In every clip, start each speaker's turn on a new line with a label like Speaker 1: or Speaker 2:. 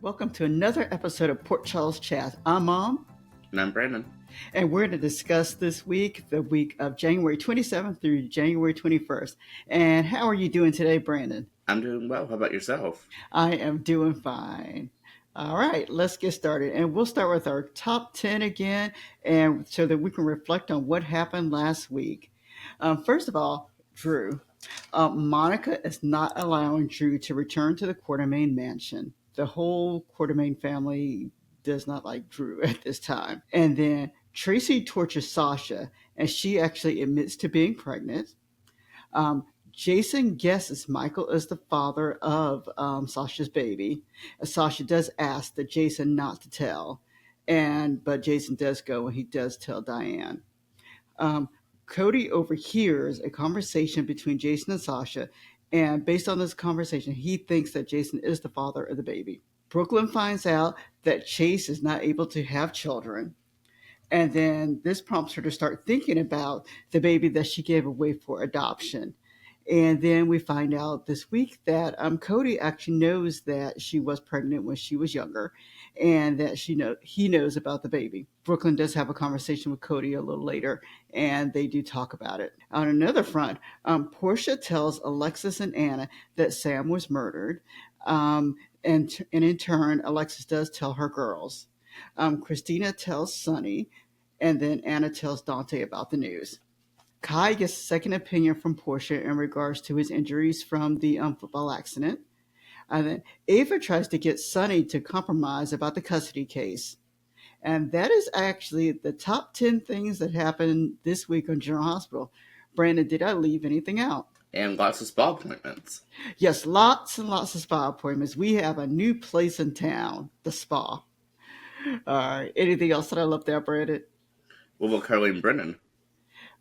Speaker 1: Welcome to another episode of Port Charles Chat. I'm Mom,
Speaker 2: And I'm Brandon.
Speaker 1: and we're going to discuss this week, the week of January 27th through January 21st. And how are you doing today, Brandon?
Speaker 2: I'm doing well. How about yourself?
Speaker 1: I am doing fine. All right, let's get started. And we'll start with our top 10 again, and so that we can reflect on what happened last week. First of all, Drew. Monica is not allowing Drew to return to the Quartermain mansion. The whole Quartermain family does not like Drew at this time. And then Tracy tortures Sasha, and she actually admits to being pregnant. Jason guesses Michael is the father of Sasha's baby. Sasha does ask that Jason not to tell, but Jason does go and he does tell Diane. Um, Cody overhears a conversation between Jason and Sasha, and based on this conversation, he thinks that Jason is the father of the baby. Brooklyn finds out that Chase is not able to have children, and then this prompts her to start thinking about the baby that she gave away for adoption. And then we find out this week that Cody actually knows that she was pregnant when she was younger, and that he knows about the baby. Brooklyn does have a conversation with Cody a little later, and they do talk about it. On another front, Portia tells Alexis and Anna that Sam was murdered, and in turn, Alexis does tell her girls. Christina tells Sonny, and then Anna tells Dante about the news. Kai gets a second opinion from Portia in regards to his injuries from the football accident. And then Ava tries to get Sonny to compromise about the custody case. And that is actually the top 10 things that happened this week on General Hospital. Brandon, did I leave anything out?
Speaker 2: And lots of spa appointments.
Speaker 1: Yes, lots and lots of spa appointments. We have a new place in town, the spa. All right. Anything else that I left out, Brandon?
Speaker 2: What about Carly and Brennan?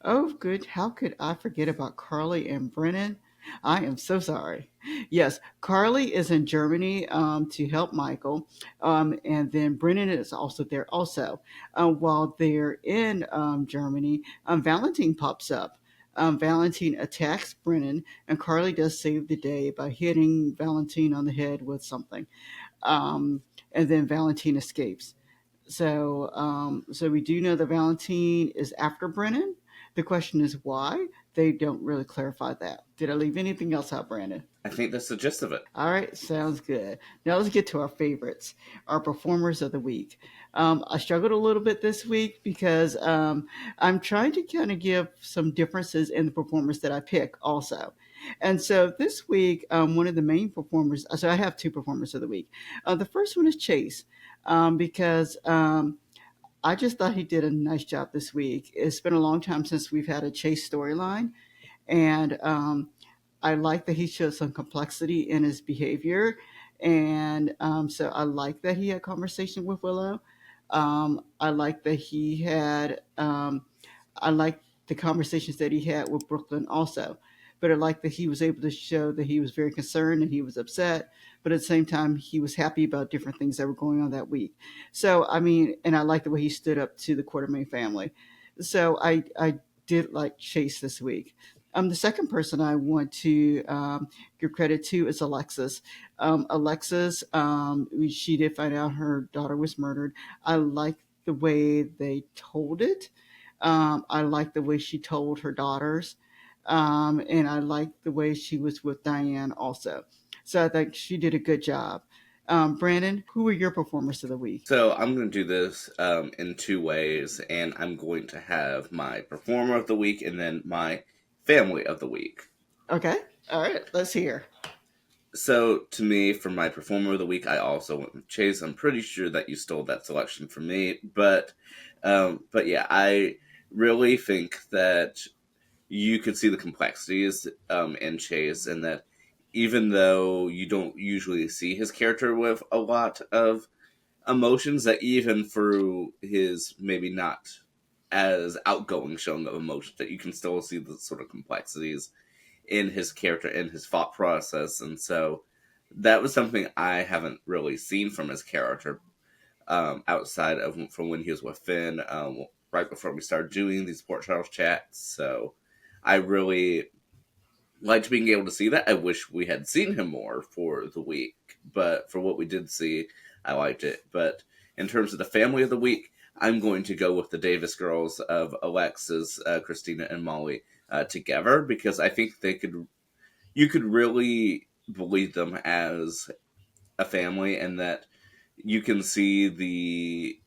Speaker 1: Oh, good. How could I forget about Carly and Brennan? I am so sorry. Yes, Carly is in Germany to help Michael, and then Brennan is also there also. While they're in Germany, Valentine pops up. Valentine attacks Brennan, and Carly does save the day by hitting Valentine on the head with something. And then Valentine escapes. So we do know that Valentine is after Brennan. The question is why. They don't really clarify that. Did I leave anything else out, Brandon?
Speaker 2: I think that's the gist of it.
Speaker 1: All right, sounds good. Now let's get to our favorites, our performers of the week. I struggled a little bit this week because I'm trying to kind of give some differences in the performers that I pick also. And so this week, one of the main performers, so I have two performers of the week. The first one is Chase, because I just thought he did a nice job this week. It's been a long time since we've had a Chase storyline, and I like that he showed some complexity in his behavior, and so I like that he had conversation with Willow. I like that he had. I like the conversations that he had with Brooklyn also, but I like that he was able to show that he was very concerned and he was upset, but at the same time he was happy about different things that were going on that week. So I mean, and I like the way he stood up to the Quartermain family. So I did like Chase this week. The second person I want to give credit to is Alexis. Alexis, she did find out her daughter was murdered. I like the way they told it. I like the way she told her daughters. And I like the way she was with Diane also. So I think she did a good job. Brandon, who were your performers of the week?
Speaker 2: So I'm going to do this in two ways, and I'm going to have my performer of the week and then my family of the week.
Speaker 1: Okay. All right. Let's hear.
Speaker 2: So to me, for my performer of the week, I also went with Chase. I'm pretty sure that you stole that selection from me, but yeah, I really think that you could see the complexities in Chase, and that even though you don't usually see his character with a lot of emotions, that even through his maybe not as outgoing showing of emotions, that you can still see the sort of complexities in his character, in his thought process. And so that was something I haven't really seen from his character outside of from when he was with Finn, right before we started doing these Port Charles chats. So I really liked being able to see that. I wish we had seen him more for the week. but for what we did see, I liked it. But in terms of the family of the week, I'm going to go with the Davis girls of Alexis, Christina, and Molly together because I think you could really believe them as a family, and that you can see the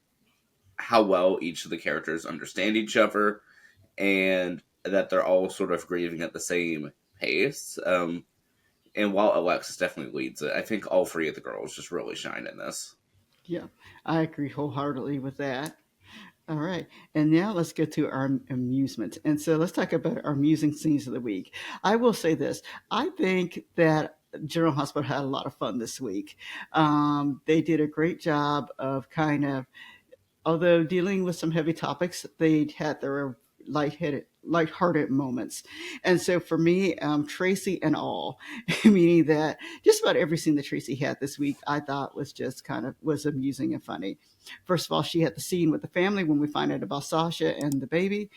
Speaker 2: how well each of the characters understand each other, and that they're all sort of grieving at the same pace. And while Alexis definitely leads it, I think all three of the girls just really shine in this.
Speaker 1: Yeah, I agree wholeheartedly with that. All right. And now let's get to our amusement. And so let's talk about our amusing scenes of the week. I will say this: I think that General Hospital had a lot of fun this week. They did a great job of kind of, although dealing with some heavy topics, they had their lighthearted moments. And so for me, Tracy and all, meaning that just about every scene that Tracy had this week, I thought was just kind of was amusing and funny. First of all, she had the scene with the family when we find out about Sasha and the baby.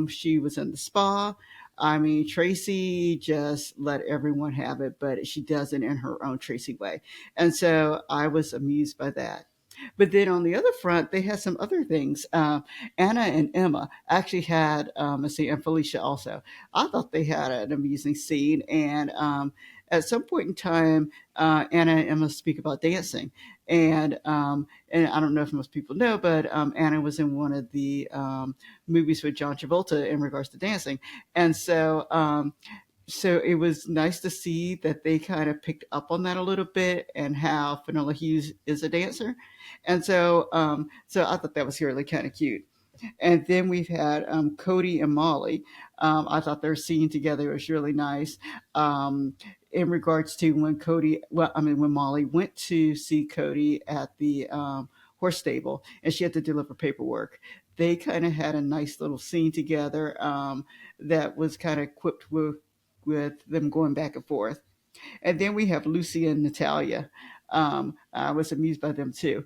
Speaker 1: She was in the spa. I mean, Tracy just let everyone have it, but she does it in her own Tracy way. And so I was amused by that. But then on the other front, they had some other things. Anna and Emma actually had, let's see, and Felicia also. I thought they had an amusing scene. And at some point in time, Anna and Emma speak about dancing. And I don't know if most people know, but Anna was in one of the movies with John Travolta in regards to dancing. And so it was nice to see that they kind of picked up on that a little bit and how Finola Hughes is a dancer. And so I thought that was really kind of cute. And then we've had Cody and Molly. I thought their scene together was really nice. In regards to when when Molly went to see Cody at the horse stable and she had to deliver paperwork, they kind of had a nice little scene together that was kind of equipped with them going back and forth. And then we have Lucy and Natalia. I was amused by them too,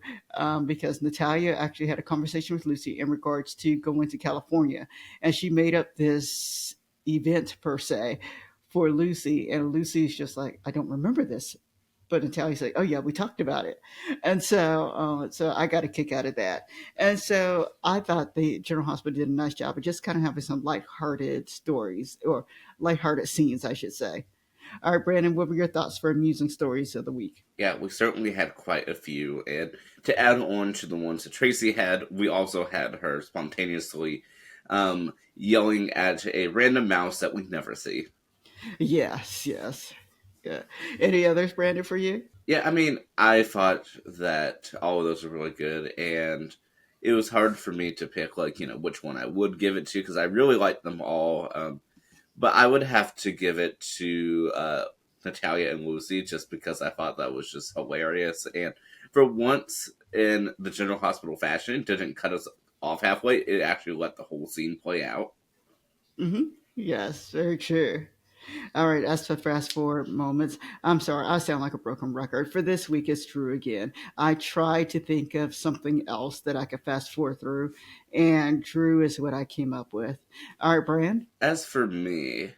Speaker 1: because Natalia actually had a conversation with Lucy in regards to going to California, and she made up this event per se for Lucy, and Lucy's just like, I don't remember this. But Natalia's like, oh yeah, we talked about it, and so I got a kick out of that, and so I thought the General Hospital did a nice job of just kind of having some lighthearted stories or lighthearted scenes, I should say. All right, Brandon, what were your thoughts for amusing stories of the week?
Speaker 2: Yeah, we certainly had quite a few, and to add on to the ones that Tracy had, we also had her spontaneously yelling at a random mouse that we never see.
Speaker 1: Yes, yes. Yeah. Any others, Brandon, for you?
Speaker 2: Yeah, I mean, I thought that all of those were really good, and it was hard for me to pick, like, which one I would give it to, because I really liked them all. But I would have to give it to Natalia and Lucy, just because I thought that was just hilarious. And for once in the General Hospital fashion, it didn't cut us off halfway. It actually let the whole scene play out.
Speaker 1: Mm-hmm. Yes, very true. All right, as for fast forward moments, I'm sorry, I sound like a broken record. For this week, it's Drew again. I tried to think of something else that I could fast forward through, and Drew is what I came up with. All right, Brand?
Speaker 2: As for me,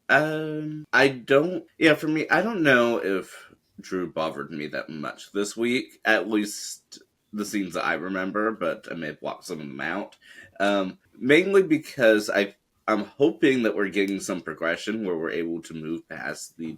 Speaker 2: I don't. Yeah, for me, I don't know if Drew bothered me that much this week. At least the scenes that I remember, but I may have blocked some of them out. Mainly because I'm hoping that we're getting some progression where we're able to move past the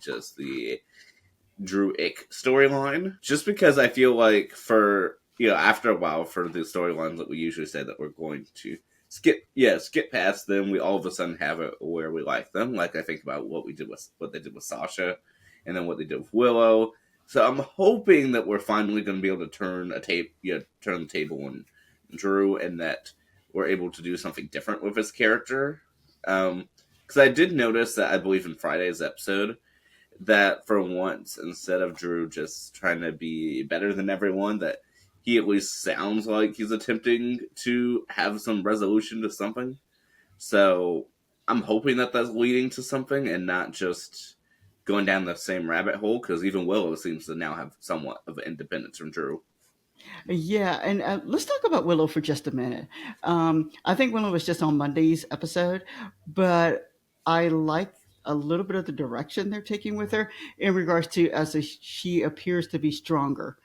Speaker 2: Drew Ick storyline. Just because I feel like for after a while for the storylines that we usually say that we're going to skip past them, we all of a sudden have it where we like them. Like I think about what they did with Sasha, and then what they did with Willow. So I'm hoping that we're finally going to be able to turn the table on Drew, and that we're able to do something different with his character. Because I did notice that I believe in Friday's episode that for once, instead of Drew just trying to be better than everyone, that he at least sounds like he's attempting to have some resolution to something. So I'm hoping that that's leading to something and not just going down the same rabbit hole, because even Willow seems to now have somewhat of independence from Drew.
Speaker 1: Yeah, and let's talk about Willow for just a minute. I think Willow was just on Monday's episode, but I like a little bit of the direction they're taking with her in regards to she appears to be stronger.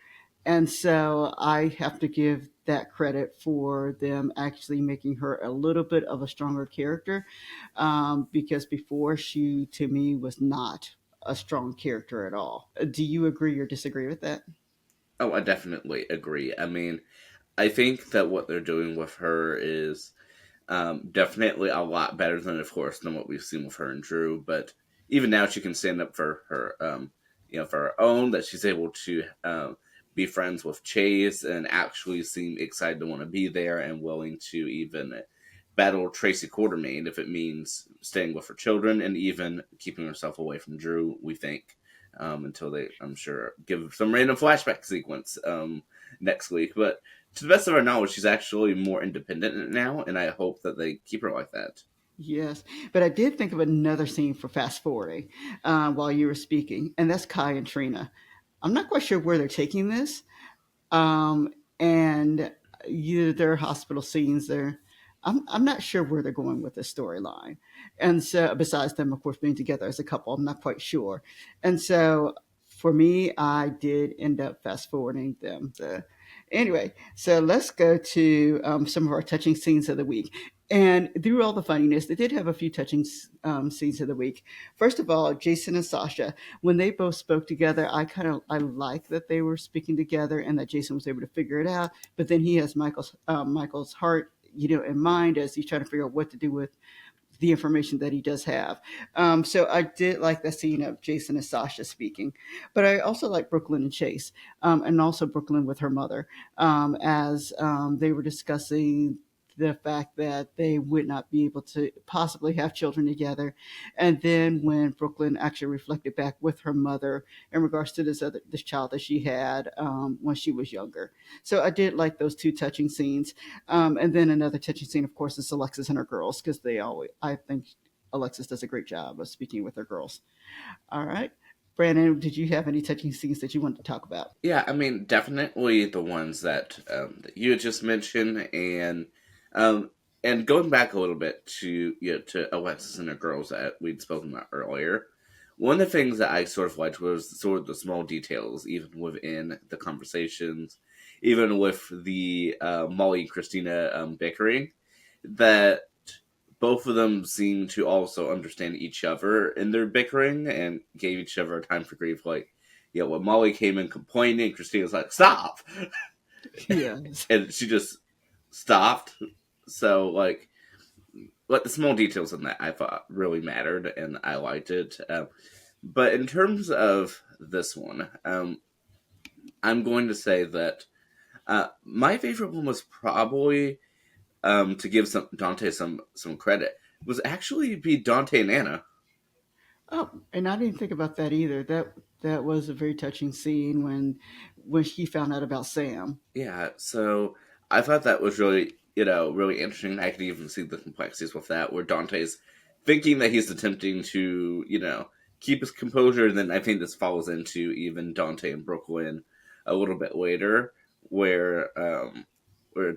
Speaker 1: And so I have to give that credit for them actually making her a little bit of a stronger character, because before she, to me, was not a strong character at all. Do you agree or disagree with that?
Speaker 2: Oh, I definitely agree. I mean, I think that what they're doing with her is definitely a lot better than, of course, than what we've seen with her and Drew. But even now, she can stand up for her, for her own. That she's able to be friends with Chase and actually seem excited to want to be there and willing to even battle Tracy Quartermain if it means staying with her children and even keeping herself away from Drew. We think. Until they, I'm sure, give some random flashback sequence next week. But to the best of our knowledge, she's actually more independent now, and I hope that they keep her like that.
Speaker 1: Yes, but I did think of another scene for fast forwarding while you were speaking, and that's Kai and Trina. I'm not quite sure where they're taking this, and their hospital scenes there. I'm not sure where they're going with this storyline, and so besides them, of course, being together as a couple, I'm not quite sure. And so for me, I did end up fast forwarding them. Anyway, so let's go to some of our touching scenes of the week. And through all the funniness, they did have a few touching scenes of the week. First of all, Jason and Sasha, when they both spoke together, I like that they were speaking together and that Jason was able to figure it out. But then he has Michael's heart, in mind as he's trying to figure out what to do with the information that he does have. So I did like the scene of Jason and Sasha speaking, but I also like Brooklyn and Chase, and also Brooklyn with her mother, as they were discussing the fact that they would not be able to possibly have children together. And then when Brooklyn actually reflected back with her mother in regards to this child that she had when she was younger. So I did like those two touching scenes. And then another touching scene, of course, is Alexis and her girls, because I think Alexis does a great job of speaking with her girls. All right. Brandon, did you have any touching scenes that you wanted to talk about?
Speaker 2: Yeah, I mean, definitely the ones that you had just mentioned, um, and going back a little bit to to Alexis and the girls that we'd spoken about earlier. One of the things that I sort of liked was sort of the small details, even within the conversations, even with the Molly and Christina bickering, that both of them seemed to also understand each other in their bickering and gave each other time for grief. Like, when Molly came in complaining, Christina was like, "Stop!"
Speaker 1: Yes.
Speaker 2: and she just stopped. So, like the small details in that I thought really mattered, and I liked it. But in terms of this one, I'm going to say that my favorite one was probably to give Dante some credit was actually be Dante and Anna.
Speaker 1: Oh, and I didn't think about that either. That was a very touching scene when she found out about Sam.
Speaker 2: Yeah, so I thought that was really, really interesting. I could even see the complexities with that, where Dante's thinking that he's attempting to, keep his composure, and then I think this falls into even Dante and Brooklyn a little bit later, where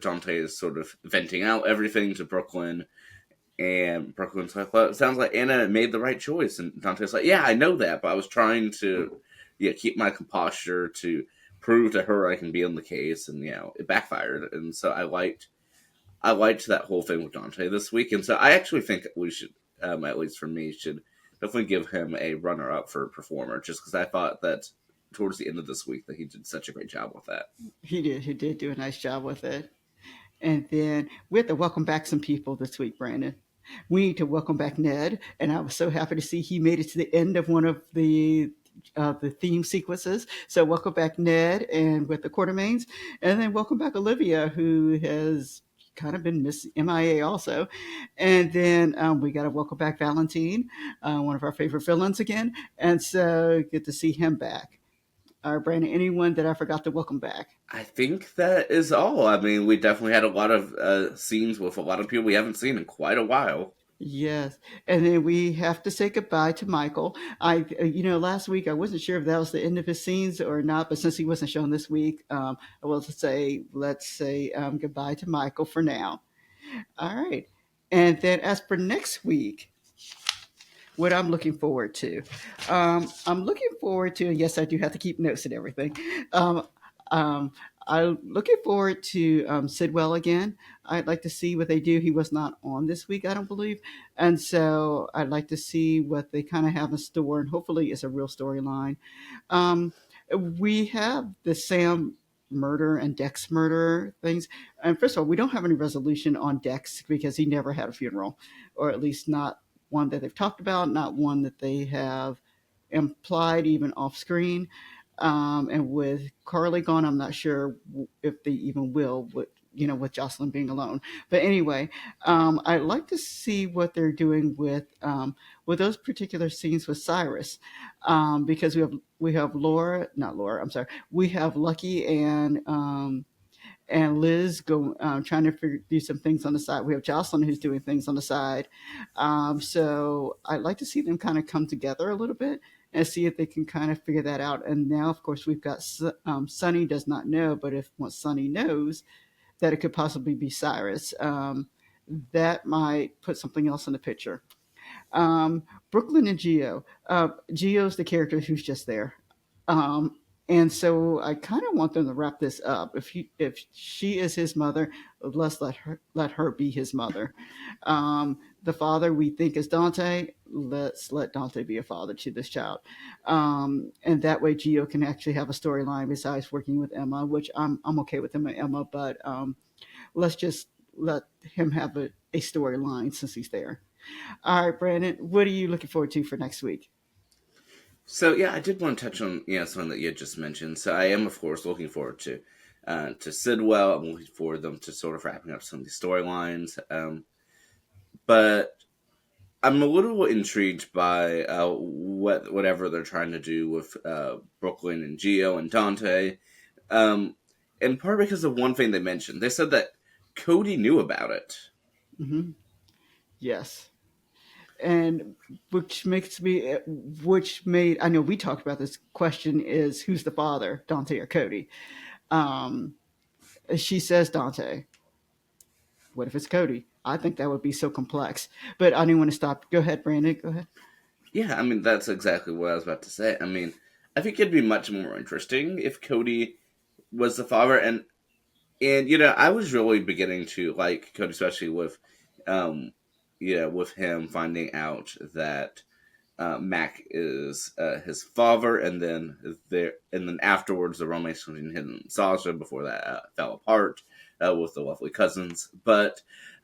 Speaker 2: Dante is sort of venting out everything to Brooklyn, and Brooklyn's like, "Well, it sounds like Anna made the right choice," and Dante's like, "Yeah, I know that, but I was trying to, keep my composure to." Prove to her I can be on the case, and it backfired. And so I liked that whole thing with Dante this week, and so I actually think we should, at least for me, should definitely give him a runner up for performer, just because I thought that towards the end of this week that he did such a great job with that.
Speaker 1: He did do a nice job with it. And then we have to welcome back some people this week, Brandon. We need to welcome back Ned, and I was so happy to see he made it to the end of one of the theme sequences. So welcome back Ned and with the Quartermains, and then welcome back Olivia, who has kind of been MIA also. And then we got to welcome back Valentine, one of our favorite villains again. And so good to see him back. All right, Brandon, anyone that I forgot to welcome back?
Speaker 2: I think that is all. I mean, we definitely had a lot of scenes with a lot of people we haven't seen in quite a while.
Speaker 1: Yes, and then we have to say goodbye to Michael. Last week I wasn't sure if that was the end of his scenes or not, but since he wasn't shown this week, I will say let's say goodbye to Michael for now. All right, and then as for next week, what I'm looking forward to. I'm looking forward to, yes, I do have to keep notes and everything. Um, um, I'm looking forward to Sidwell again. I'd like to see what they do. He was not on this week, I don't believe. And so I'd like to see what they kind of have in store, and hopefully it's a real storyline. Um, we have the Sam murder and Dex murder things. And first of all, we don't have any resolution on Dex because he never had a funeral, or at least not one that they've talked about, not one that they have implied even off screen. And with Carly gone, I'm not sure if they even will, with Jocelyn being alone. But anyway, I'd like to see what they're doing with those particular scenes with Cyrus, because we have Laura, not Laura. I'm sorry, we have Lucky and Liz go trying to do some things on the side. We have Jocelyn who's doing things on the side. So I'd like to see them kind of come together a little bit and see if they can kind of figure that out. And now, of course, we've got Sunny does not know, but if once Sunny knows that it could possibly be Cyrus, that might put something else in the picture. Um, Brooklyn and Geo. Geo's the character who's just there. Um, and so I kind of want them to wrap this up. If she is his mother, let's let her be his mother. The father we think is Dante. Let's let Dante be a father to this child, and that way Geo can actually have a storyline besides working with Emma, which I'm okay with him and Emma, but let's just let him have a storyline since he's there. All right, Brandon, what are you looking forward to for next week?
Speaker 2: So yeah, I did want to touch on something that you had just mentioned. So I am of course looking forward to Sidwell. I'm looking forward to them to sort of wrapping up some of these storylines. But I'm a little intrigued by whatever they're trying to do with Brooklyn and Geo and Dante. In part because of one thing they mentioned. They said that Cody knew about it.
Speaker 1: Hmm. Yes. And which made, I know we talked about this question is who's the father, Dante or Cody? Um, she says Dante. What if it's Cody? I think that would be so complex. But I didn't want to stop. Go ahead, Brandon. Go ahead.
Speaker 2: Yeah, I mean that's exactly what I was about to say. I mean, I think it'd be much more interesting if Cody was the father, and I was really beginning to like Cody, especially um, with him finding out that Mac is his father, and then afterwards the romance between him and Sasha before that fell apart with the lovely cousins. But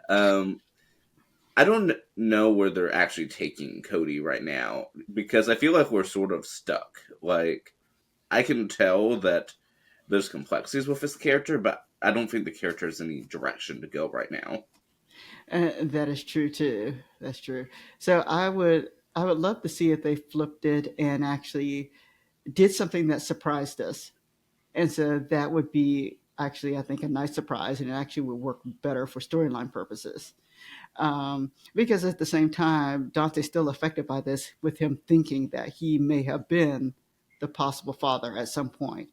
Speaker 2: um, I don't know where they're actually taking Cody right now because I feel like we're sort of stuck. Like I can tell that there's complexities with this character, but I don't think the character has any direction to go right now.
Speaker 1: That is true too. That's true. So I would love to see if they flipped it and actually did something that surprised us. And so that would be actually, I think, a nice surprise, and it actually would work better for storyline purposes. Because at the same time, Dante's still affected by this, with him thinking that he may have been the possible father at some point.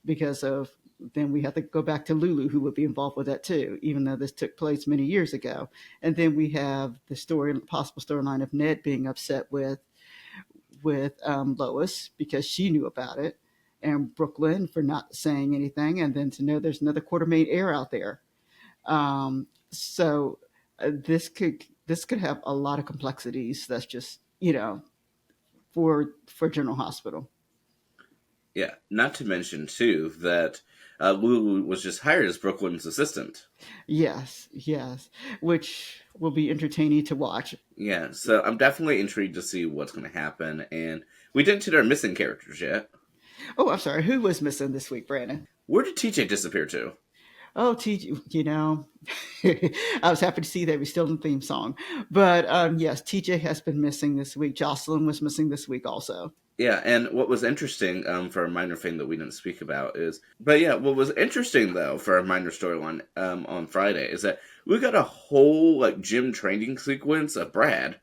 Speaker 1: Because of then we have to go back to Lulu, who would be involved with that too, even though this took place many years ago. And then we have the possible storyline of Ned being upset with Lois because she knew about it, and Brooklyn for not saying anything, and then to know there's another Quartermaine heir out there. So this could have a lot of complexities. That's just for General Hospital.
Speaker 2: Yeah, not to mention too that Lulu was just hired as Brooklyn's assistant.
Speaker 1: Yes, yes, which will be entertaining to watch.
Speaker 2: Yeah, so I'm definitely intrigued to see what's going to happen. And we didn't hit our missing characters yet.
Speaker 1: Oh, I'm sorry. Who was missing this week, Brandon?
Speaker 2: Where did TJ disappear to?
Speaker 1: Oh, TJ, I was happy to see that we still in the theme song. But yes, TJ has been missing this week. Jocelyn was missing this week also.
Speaker 2: Yeah, and what was interesting for a minor thing that we didn't speak about but yeah, what was interesting though for a minor storyline on Friday is that we got a whole like gym training sequence of Brad.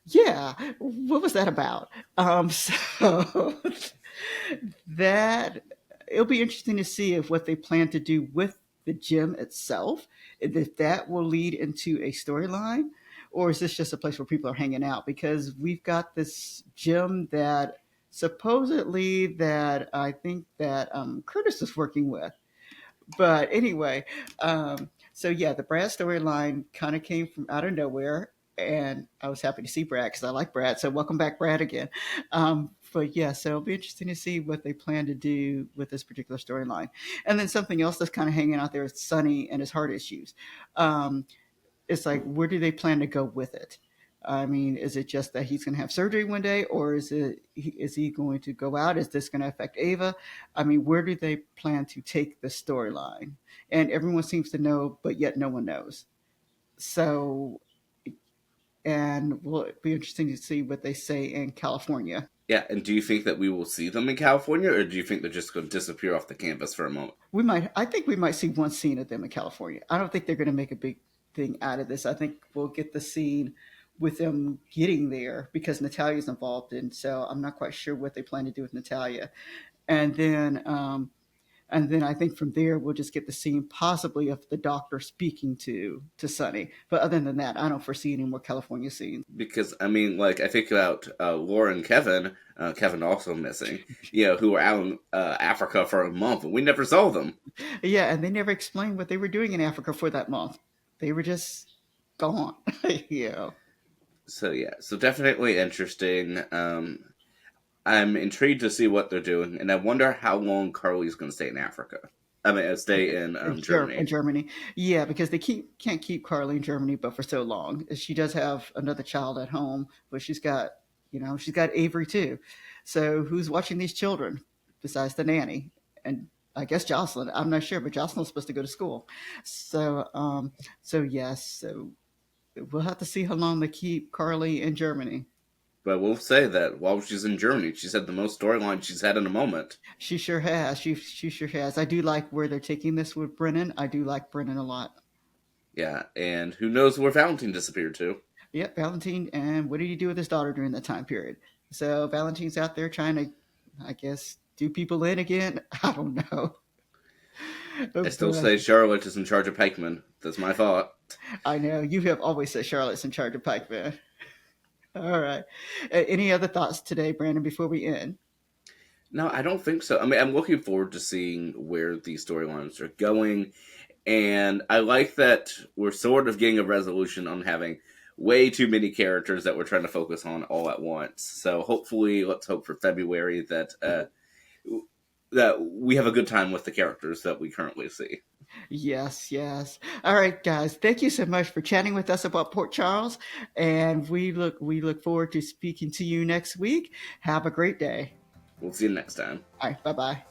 Speaker 1: Yeah, what was that about? So that it'll be interesting to see if what they plan to do with the gym itself, if that will lead into a storyline, or is this just a place where people are hanging out? Because we've got this gym that supposedly that I think that Curtis is working with. But anyway, so yeah, the Brad storyline kind of came from out of nowhere, and I was happy to see Brad because I like Brad. So welcome back, Brad, again. But yeah, so it'll be interesting to see what they plan to do with this particular storyline. And then something else that's kind of hanging out there is Sonny and his heart issues. Um, it's like, where do they plan to go with it? I mean, is it just that he's going to have surgery one day, or is he going to go out? Is this going to affect Ava? I mean, where do they plan to take the storyline? And everyone seems to know, but yet no one knows. So, and will it be interesting to see what they say in California?
Speaker 2: Yeah, and do you think that we will see them in California, or do you think they're just going to disappear off the campus for a moment?
Speaker 1: We might. I think we might see one scene of them in California. I don't think they're going to make a big thing out of this. I think we'll get the scene with them getting there because Natalia's involved, and so I'm not quite sure what they plan to do with Natalia. And then, and then I think from there we'll just get the scene possibly of the doctor speaking to Sonny. But other than that, I don't foresee any more California scenes.
Speaker 2: Because I mean, like I think about Laura and Kevin. Kevin also missing. You know, who were out in Africa for a month, and we never saw them.
Speaker 1: Yeah, and they never explained what they were doing in Africa for that month. They were just gone. Yeah.
Speaker 2: So yeah, so definitely interesting. I'm intrigued to see what they're doing, and I wonder how long Carly's going to stay in Africa. I mean, stay in
Speaker 1: In
Speaker 2: Germany.
Speaker 1: Germany, yeah, because they can't keep Carly in Germany, but for so long. She does have another child at home, but she's got Avery too. So who's watching these children besides the nanny? And I guess Jocelyn. I'm not sure, but Jocelyn's supposed to go to school. So so yes, so we'll have to see how long they keep Carly in Germany.
Speaker 2: But we'll say that while she's in Germany, she's had the most storyline she's had in a moment.
Speaker 1: She sure has. She sure has. I do like where they're taking this with Brennan. I do like Brennan a lot.
Speaker 2: Yeah, and who knows where Valentine disappeared to?
Speaker 1: Yep, Valentine. And what did he do with his daughter during that time period? So Valentine's out there trying to, I guess, do people in again. I don't know.
Speaker 2: I still
Speaker 1: But
Speaker 2: say Charlotte is in charge of Pikeman. That's my thought.
Speaker 1: I know you have always said Charlotte's in charge of Pike, man. All right. Any other thoughts today, Brandon, before we end?
Speaker 2: No, I don't think so. I mean, I'm looking forward to seeing where these storylines are going. And I like that we're sort of getting a resolution on having way too many characters that we're trying to focus on all at once. So hopefully, let's hope for February that we have a good time with the characters that we currently see.
Speaker 1: Yes, yes. All right, guys. Thank you so much for chatting with us about Port Charles, and we look forward to speaking to you next week. Have a great day.
Speaker 2: We'll see you next time.
Speaker 1: All right, bye bye.